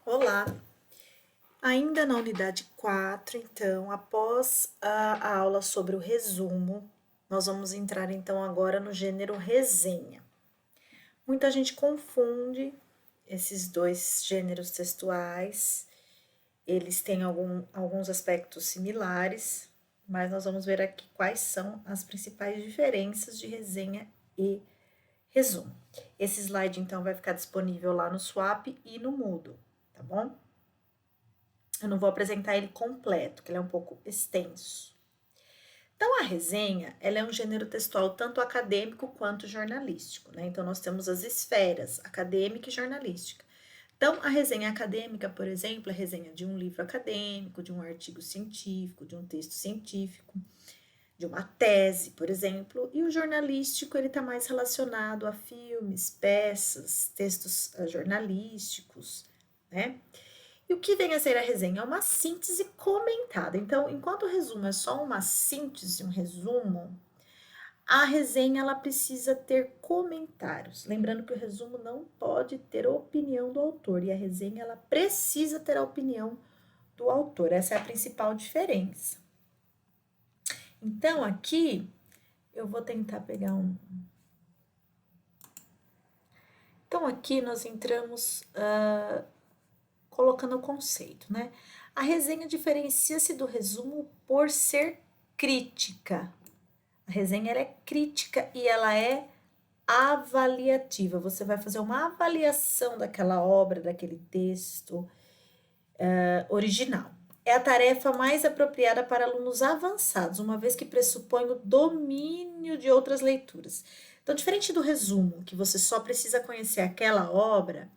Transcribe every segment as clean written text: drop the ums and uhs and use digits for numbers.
Olá! Ainda na unidade 4, então, após a aula sobre o resumo, nós vamos entrar então agora no gênero resenha. Muita gente confunde esses dois gêneros textuais, eles têm alguns aspectos similares, mas nós vamos ver aqui quais são as principais diferenças de resenha e resumo. Esse slide então vai ficar disponível lá no Swap e no Moodle, tá bom? Eu não vou apresentar ele completo, que ele é um pouco extenso. Então, a resenha, ela é um gênero textual tanto acadêmico quanto jornalístico, né? Então, nós temos as esferas acadêmica e jornalística. Então, a resenha acadêmica, por exemplo, é a resenha de um livro acadêmico, de um artigo científico, de um texto científico, de uma tese, por exemplo, e o jornalístico, ele está mais relacionado a filmes, peças, textos jornalísticos, né? E o que vem a ser a resenha? É uma síntese comentada. Então, enquanto o resumo é só uma síntese, um resumo, a resenha ela precisa ter comentários. Lembrando que o resumo não pode ter opinião do autor e a resenha ela precisa ter a opinião do autor. Essa é a principal diferença. Então, aqui eu vou tentar pegar um. Então, aqui nós entramos colocando o conceito, né? A resenha diferencia-se do resumo por ser crítica. A resenha ela é crítica e ela é avaliativa. Você vai fazer uma avaliação daquela obra, daquele texto original. É a tarefa mais apropriada para alunos avançados, uma vez que pressupõe o domínio de outras leituras. Então, diferente do resumo, que você só precisa conhecer aquela obra,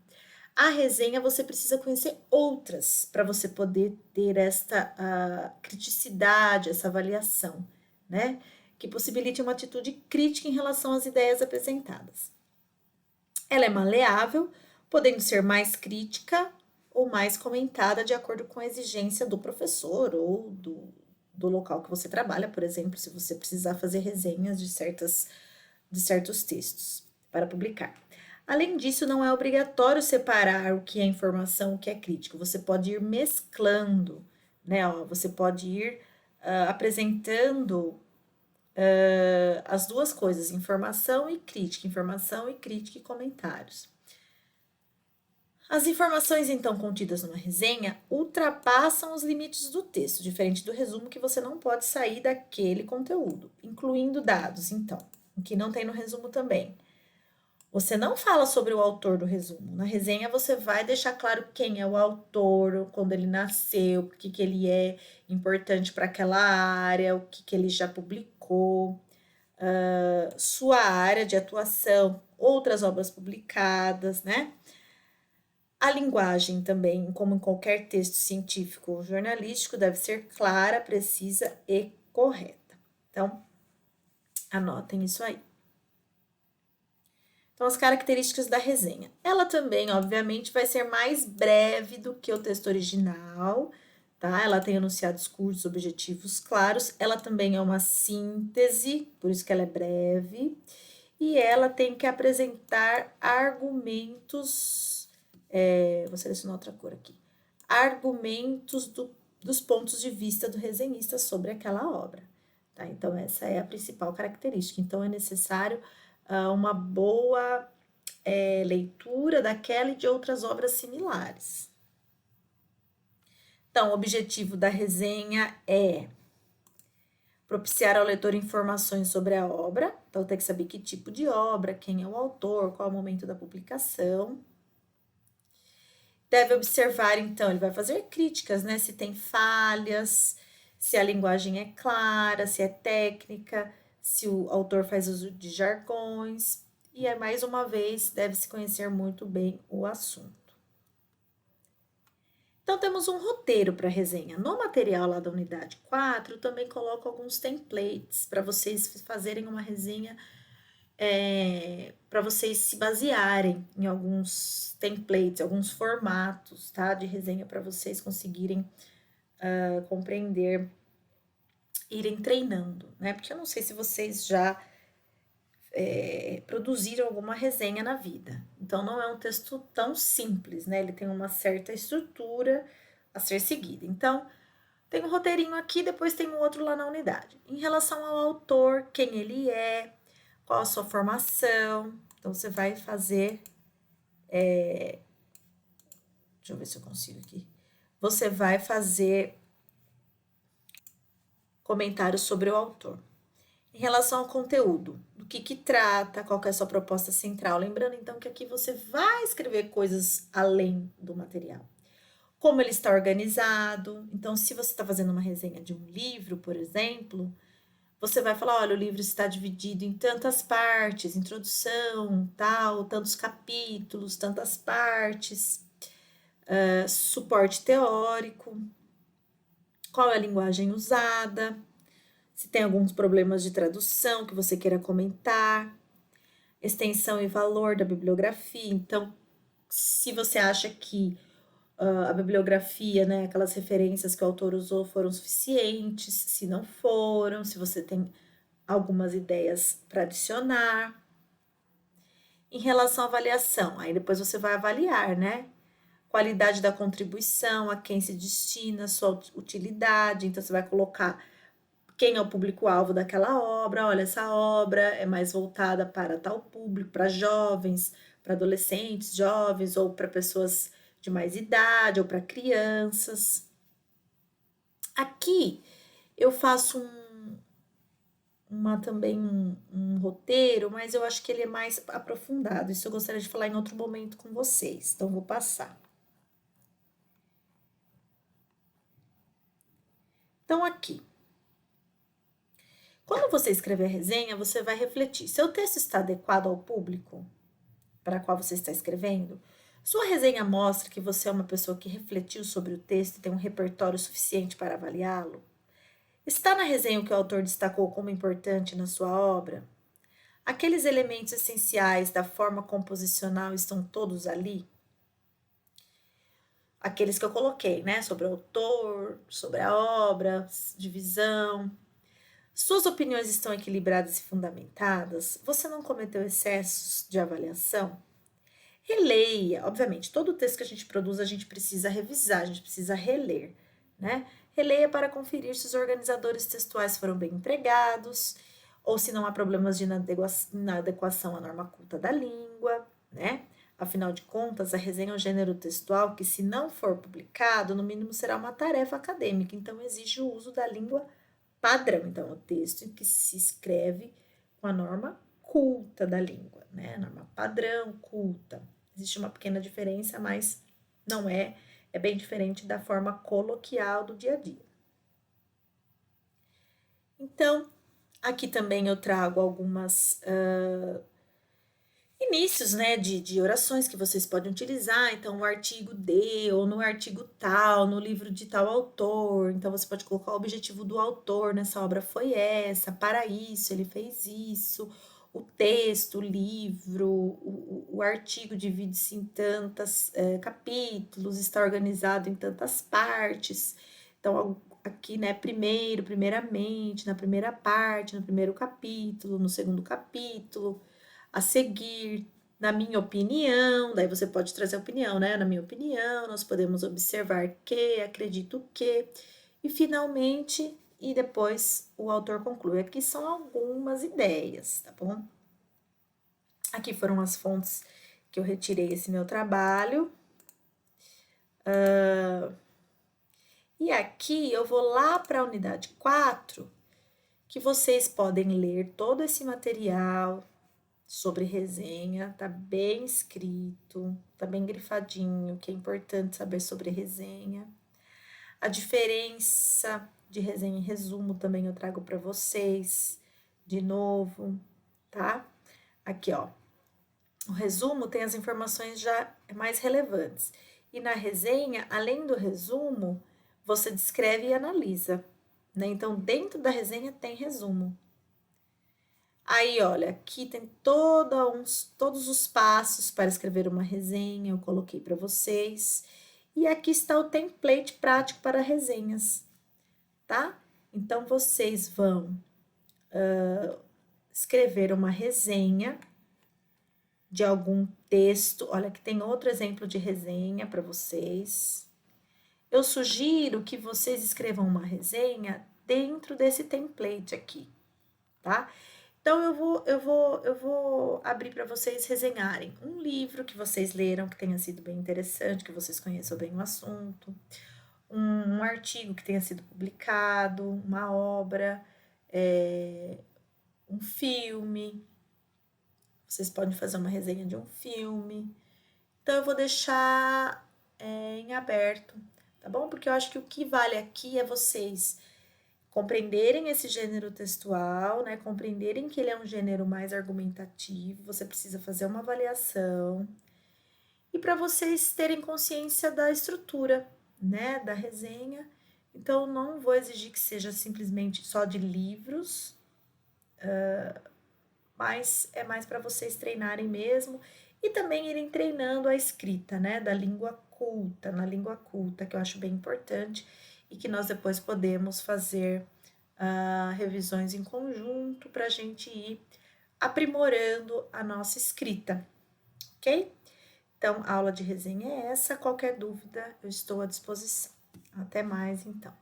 a resenha você precisa conhecer outras para você poder ter esta criticidade, essa avaliação, né? Que possibilite uma atitude crítica em relação às ideias apresentadas. Ela é maleável, podendo ser mais crítica ou mais comentada de acordo com a exigência do professor ou do local que você trabalha, por exemplo, se você precisar fazer resenhas de certos textos para publicar. Além disso, não é obrigatório separar o que é informação, o que é crítico. Você pode ir mesclando, né? Você pode ir apresentando as duas coisas, informação e comentários. As informações, então, contidas numa resenha ultrapassam os limites do texto, diferente do resumo que você não pode sair daquele conteúdo, incluindo dados, então, o que não tem no resumo também. Você não fala sobre o autor do resumo. Na resenha você vai deixar claro quem é o autor, quando ele nasceu, por que ele é importante para aquela área, o que ele já publicou, sua área de atuação, outras obras publicadas, né? A linguagem também, como em qualquer texto científico ou jornalístico, deve ser clara, precisa e correta. Então, anotem isso aí. Então, as características da resenha. Ela também, obviamente, vai ser mais breve do que o texto original, tá? Ela tem enunciados curtos, objetivos claros. Ela também é uma síntese, por isso que ela é breve. E ela tem que apresentar argumentos. Vou selecionar outra cor aqui. Argumentos dos pontos de vista do resenhista sobre aquela obra. Tá? Então, essa é a principal característica. Então, é necessário uma boa leitura daquela e de outras obras similares. Então, o objetivo da resenha é propiciar ao leitor informações sobre a obra, então tem que saber que tipo de obra, quem é o autor, qual é o momento da publicação. Deve observar, então, ele vai fazer críticas, né? Se tem falhas, se a linguagem é clara, se é técnica, se o autor faz uso de jargões. E mais uma vez, deve-se conhecer muito bem o assunto. Então, temos um roteiro para resenha. No material lá da unidade 4, eu também coloco alguns templates para vocês fazerem uma resenha, para vocês se basearem em alguns templates, alguns formatos, tá? De resenha para vocês conseguirem compreender, irem treinando, né? Porque eu não sei se vocês já produzir alguma resenha na vida. Então, não é um texto tão simples, né? Ele tem uma certa estrutura a ser seguida. Então, tem um roteirinho aqui, depois tem um outro lá na unidade. Em relação ao autor, quem ele é, qual a sua formação. Então, você vai fazer. Deixa eu ver se eu consigo aqui. Você vai fazer comentários sobre o autor. Em relação ao conteúdo, do que trata, qual que é a sua proposta central. Lembrando, então, que aqui você vai escrever coisas além do material. Como ele está organizado. Então, se você está fazendo uma resenha de um livro, por exemplo, você vai falar, olha, o livro está dividido em tantas partes, introdução, tal, tantos capítulos, tantas partes, suporte teórico, qual é a linguagem usada, se tem alguns problemas de tradução que você queira comentar, extensão e valor da bibliografia. Então, se você acha que a bibliografia, né, aquelas referências que o autor usou foram suficientes, se não foram, se você tem algumas ideias para adicionar. Em relação à avaliação, aí depois você vai avaliar, né? Qualidade da contribuição, a quem se destina, sua utilidade. Então, você vai colocar quem é o público-alvo daquela obra. Olha, essa obra é mais voltada para tal público, para jovens, para adolescentes, jovens, ou para pessoas de mais idade, ou para crianças. Aqui eu faço também um roteiro, mas eu acho que ele é mais aprofundado. Isso eu gostaria de falar em outro momento com vocês, então vou passar. Então, aqui. Quando você escrever a resenha, você vai refletir. Seu texto está adequado ao público para qual você está escrevendo? Sua resenha mostra que você é uma pessoa que refletiu sobre o texto e tem um repertório suficiente para avaliá-lo? Está na resenha o que o autor destacou como importante na sua obra? Aqueles elementos essenciais da forma composicional estão todos ali? Aqueles que eu coloquei, né? Sobre o autor, sobre a obra, divisão. Suas opiniões estão equilibradas e fundamentadas? Você não cometeu excessos de avaliação? Releia, obviamente, todo o texto que a gente produz a gente precisa revisar, a gente precisa reler, né? Releia para conferir se os organizadores textuais foram bem empregados, ou se não há problemas de inadequação à norma culta da língua, né? Afinal de contas, a resenha é um gênero textual que, se não for publicado, no mínimo será uma tarefa acadêmica, então exige o uso da língua padrão. Então, é o texto em que se escreve com a norma culta da língua, né? Norma padrão, culta. Existe uma pequena diferença, mas não é bem diferente da forma coloquial do dia a dia. Então, aqui também eu trago algumas inícios, né, de orações que vocês podem utilizar. Então, o artigo de, ou no artigo tal, no livro de tal autor. Então, você pode colocar o objetivo do autor nessa obra foi essa, para isso, ele fez isso. O texto, o livro, o artigo divide-se em tantos capítulos, está organizado em tantas partes. Então, aqui, né, primeiramente, na primeira parte, no primeiro capítulo, no segundo capítulo, a seguir, na minha opinião, daí você pode trazer opinião, né? Na minha opinião, nós podemos observar que, acredito que, e finalmente, e depois o autor conclui. Aqui são algumas ideias, tá bom? Aqui foram as fontes que eu retirei esse meu trabalho. E aqui eu vou lá para a unidade 4, que vocês podem ler todo esse material sobre resenha, tá bem escrito, tá bem grifadinho, que é importante saber sobre resenha. A diferença de resenha e resumo também eu trago para vocês de novo, tá? Aqui, ó. O resumo tem as informações já mais relevantes. E na resenha, além do resumo, você descreve e analisa, né? Então, dentro da resenha tem resumo. Aí, olha, aqui tem todos os passos para escrever uma resenha, eu coloquei para vocês. E aqui está o template prático para resenhas, tá? Então, vocês vão escrever uma resenha de algum texto. Olha, que tem outro exemplo de resenha para vocês. Eu sugiro que vocês escrevam uma resenha dentro desse template aqui, tá? Então, eu vou abrir para vocês resenharem um livro que vocês leram, que tenha sido bem interessante, que vocês conheçam bem o assunto, um artigo que tenha sido publicado, uma obra, um filme. Vocês podem fazer uma resenha de um filme. Então, eu vou deixar em aberto, tá bom? Porque eu acho que o que vale aqui é vocês compreenderem esse gênero textual, né? Compreenderem que ele é um gênero mais argumentativo, você precisa fazer uma avaliação. E para vocês terem consciência da estrutura, né, da resenha. Então, não vou exigir que seja simplesmente só de livros, mas é mais para vocês treinarem mesmo e também irem treinando a escrita, né, da língua culta, na língua culta, que eu acho bem importante e que nós depois podemos fazer revisões em conjunto para a gente ir aprimorando a nossa escrita, ok? Então, a aula de resenha é essa. Qualquer dúvida, eu estou à disposição. Até mais, então.